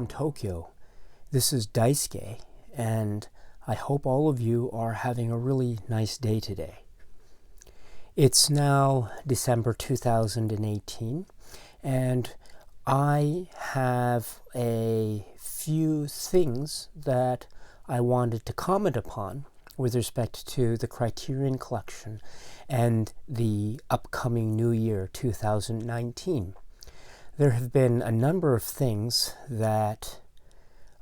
from Tokyo. This is Daisuke, and I hope all of you are having a really nice day today. It's now December 2018, and I have a few things that I wanted to comment upon with respect to the Criterion collection and the upcoming new year 2019. There have been a number of things that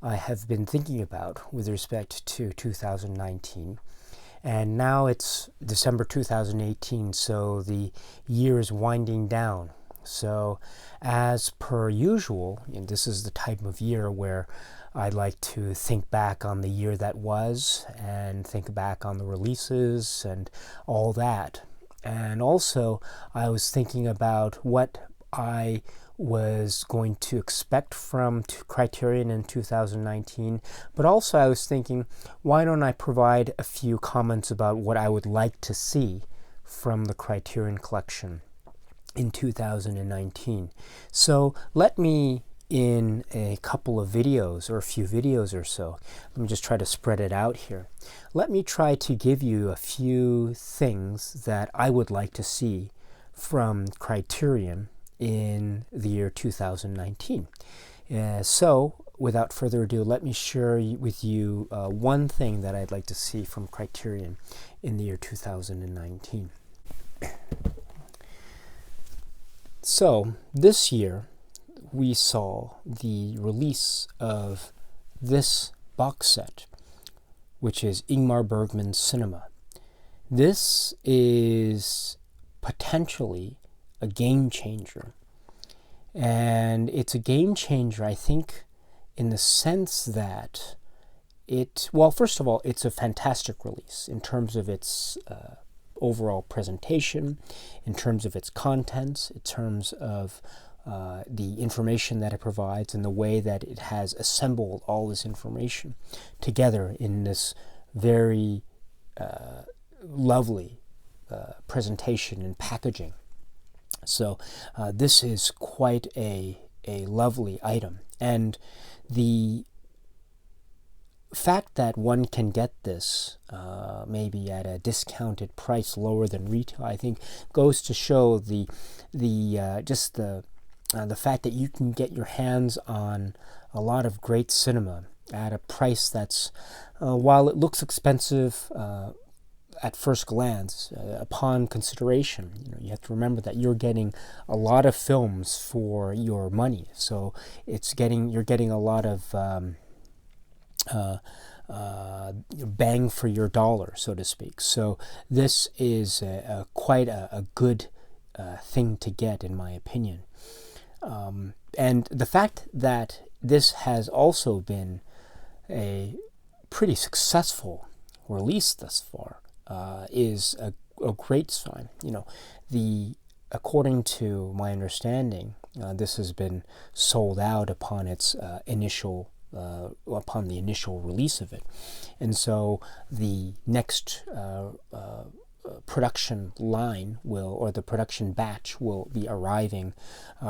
I have been thinking about with respect to 2019, and now it's December 2018, so the year is winding down. So as per usual, and this is the type of year where I like to think back on the year that was and think back on the releases and all that. And also I was thinking about what I was going to expect from Criterion in 2019, but also I was thinking, why don't I provide a few comments about what I would like to see from the Criterion collection in 2019. So let me, in a couple of videos, or a few videos or so, let me just try to spread it out here. Let me try to give you a few things that I would like to see from Criterion in the year 2019. So without further ado, let me share with you one thing that I'd like to see from Criterion in the year 2019. So this year we saw the release of this box set, which is Ingmar Bergman's Cinema. This is potentially a game changer, and it's a game changer, I think, in the sense that first of all, it's a fantastic release in terms of its overall presentation, in terms of its contents, in terms of the information that it provides, and the way that it has assembled all this information together in this very lovely presentation and packaging. So this is quite a lovely item, and the fact that one can get this maybe at a discounted price lower than retail, I think, goes to show the fact that you can get your hands on a lot of great cinema at a price that's, while it looks expensive at first glance, upon consideration, you have to remember that you're getting a lot of films for your money. So you're getting a lot of bang for your dollar, so to speak. So this is quite a good thing to get, in my opinion. And the fact that this has also been a pretty successful release thus far is a great sign. According to my understanding, this has been sold out upon its upon the initial release of it, and so the next production line or the production batch will be arriving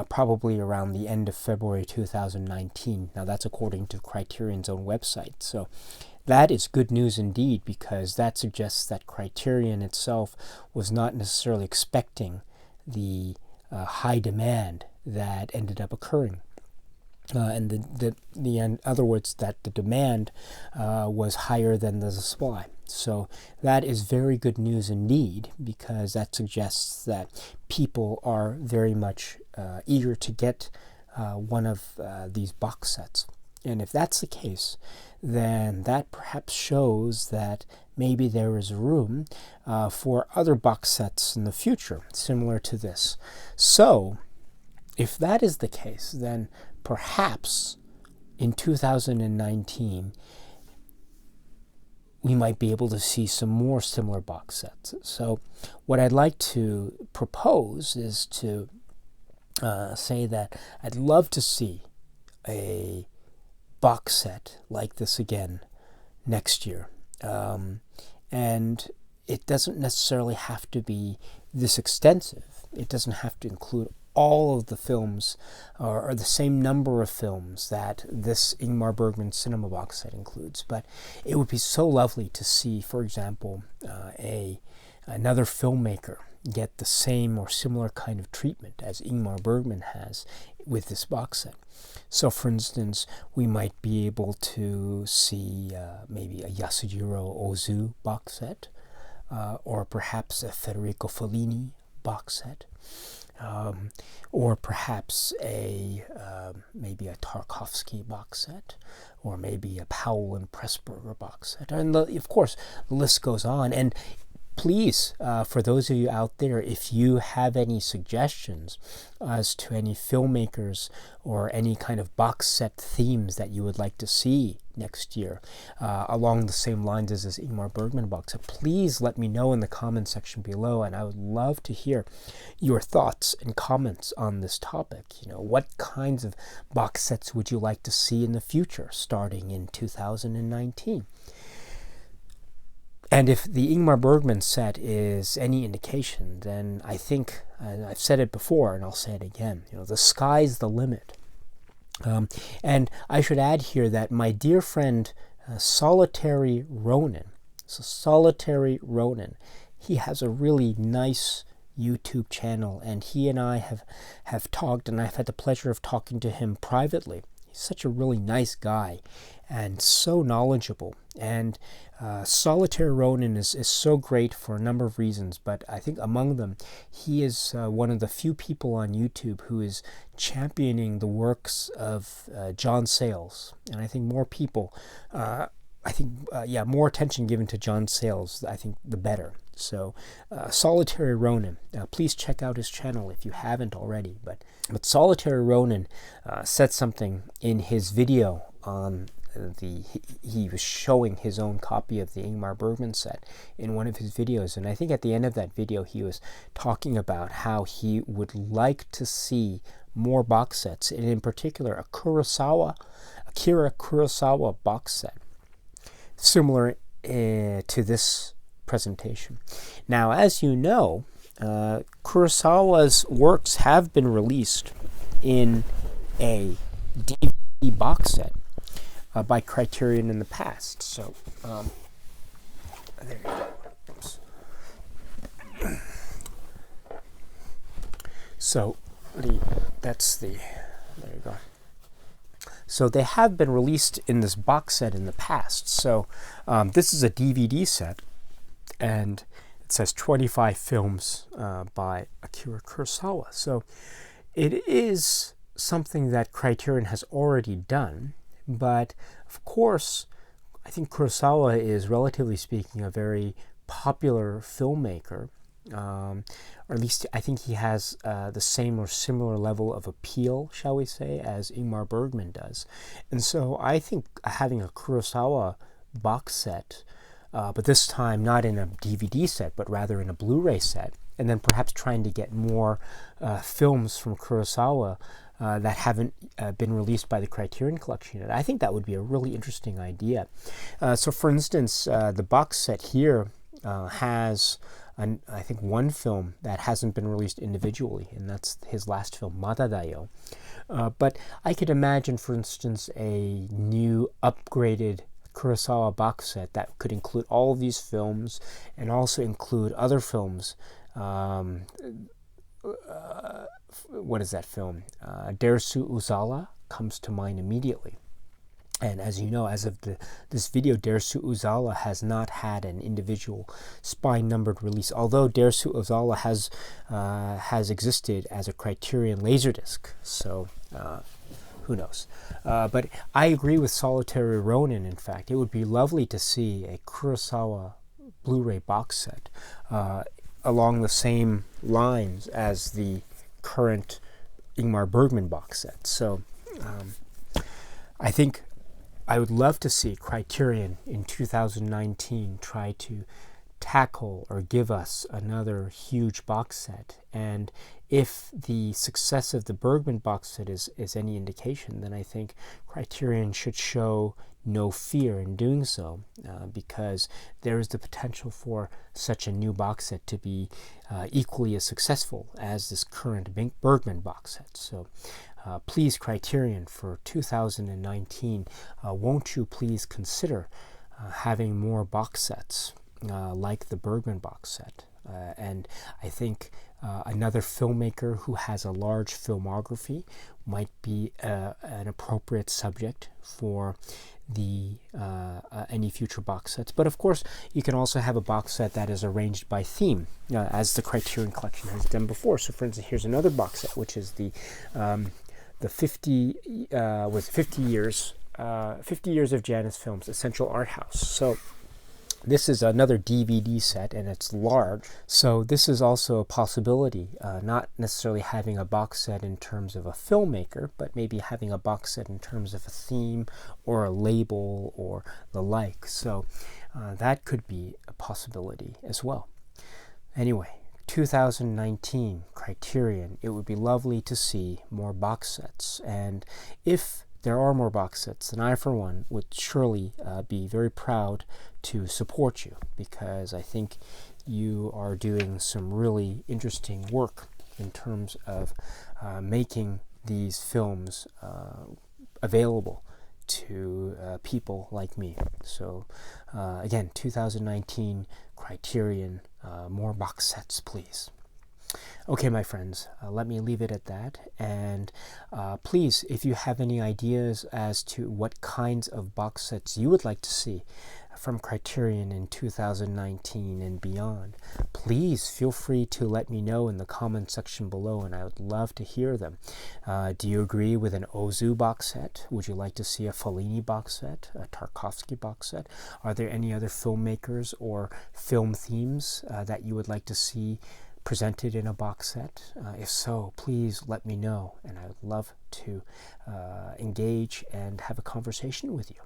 probably around the end of February 2019. Now that's according to Criterion's own website. So that is good news indeed, because that suggests that Criterion itself was not necessarily expecting the high demand that ended up occurring. And in other words, that the demand was higher than the supply. So that is very good news indeed, because that suggests that people are very much eager to get one of these box sets. And if that's the case, then that perhaps shows that maybe there is room for other box sets in the future, similar to this. So if that is the case, then perhaps in 2019 we might be able to see some more similar box sets. So what I'd like to propose is to say that I'd love to see a box set like this again next year. And it doesn't necessarily have to be this extensive. It doesn't have to include all of the films, or the same number of films that this Ingmar Bergman cinema box set includes. But it would be so lovely to see, for example, another filmmaker get the same or similar kind of treatment as Ingmar Bergman has with this box set. So, for instance, we might be able to see maybe a Yasujiro Ozu box set, or perhaps a Federico Fellini box set, or perhaps maybe a Tarkovsky box set, or maybe a Powell and Pressburger box set. And of course, the list goes on. And please, for those of you out there, if you have any suggestions as to any filmmakers or any kind of box set themes that you would like to see next year, along the same lines as this Ingmar Bergman box set, please let me know in the comment section below, and I would love to hear your thoughts and comments on this topic. What kinds of box sets would you like to see in the future, starting in 2019? And if the Ingmar Bergman set is any indication, then I think, and I've said it before and I'll say it again, the sky's the limit. And I should add here that my dear friend Solitary Ronin, he has a really nice YouTube channel, and he and I have talked, and I've had the pleasure of talking to him privately. He's such a really nice guy and so knowledgeable. And Solitary Ronin is so great for a number of reasons, but I think among them, he is one of the few people on YouTube who is championing the works of John Sayles. And I think more people, more attention given to John Sayles, I think the better. So Solitary Ronin, please check out his channel if you haven't already. But Solitary Ronin said something in his video on he was showing his own copy of the Ingmar Bergman set in one of his videos, and I think at the end of that video he was talking about how he would like to see more box sets, and in particular Akira Kurosawa box set, similar to this presentation. Now, as you know, Kurosawa's works have been released in a DVD box set by Criterion in the past. So, there you go. Oops. So, there you go. So they have been released in this box set in the past. So this is a DVD set, and it says 25 films by Akira Kurosawa. So it is something that Criterion has already done. But, of course, I think Kurosawa is, relatively speaking, a very popular filmmaker. Or at least I think he has the same or similar level of appeal, shall we say, as Ingmar Bergman does. And so I think having a Kurosawa box set, but this time not in a DVD set, but rather in a Blu-ray set, and then perhaps trying to get more films from Kurosawa that haven't been released by the Criterion Collection yet. I think that would be a really interesting idea. So, for instance, the box set here has, I think, one film that hasn't been released individually, and that's his last film, Madadayo. But I could imagine, for instance, a new upgraded Kurosawa box set that could include all of these films and also include other films. What is that film? Dersu Uzala comes to mind immediately. And as you know, as of this video, Dersu Uzala has not had an individual spine-numbered release, although Dersu Uzala has existed as a Criterion Laserdisc. So who knows? But I agree with Solitary Ronin, in fact. It would be lovely to see a Kurosawa Blu-ray box set along the same lines as the current Ingmar Bergman box set. So I think I would love to see Criterion in 2019 try to tackle or give us another huge box set. And if the success of the Bergman box set is any indication, then I think Criterion should show no fear in doing so, because there is the potential for such a new box set to be equally as successful as this current Bergman box set. So please, Criterion, for 2019, won't you please consider having more box sets like the Bergman box set? And I think another filmmaker who has a large filmography might be an appropriate subject for the any future box sets. But of course, you can also have a box set that is arranged by theme, as the Criterion Collection has done before. So, for instance, here's another box set, which is the 50 years of Janus Films Essential Art House. So this is another DVD set, and it's large. So this is also a possibility, not necessarily having a box set in terms of a filmmaker, but maybe having a box set in terms of a theme or a label or the like. So that could be a possibility as well. Anyway, 2019 Criterion, it would be lovely to see more box sets. And if there are more box sets, then I, for one, would surely be very proud to support you, because I think you are doing some really interesting work in terms of making these films available to people like me. So again, 2019 Criterion, more box sets, please. Okay, my friends, let me leave it at that. And please, if you have any ideas as to what kinds of box sets you would like to see from Criterion in 2019 and beyond, please feel free to let me know in the comment section below, and I would love to hear them. Do you agree with an Ozu box set? Would you like to see a Fellini box set, a Tarkovsky box set? Are there any other filmmakers or film themes that you would like to see presented in a box set? If so, please let me know, and I would love to engage and have a conversation with you.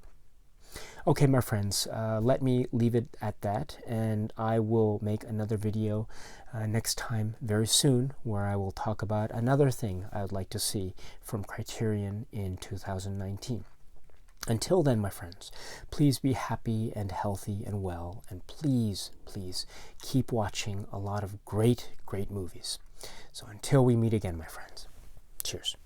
Okay, my friends, let me leave it at that, and I will make another video next time very soon, where I will talk about another thing I would like to see from Criterion in 2019. Until then, my friends, please be happy and healthy and well, and please, please keep watching a lot of great, great movies. So until we meet again, my friends, cheers.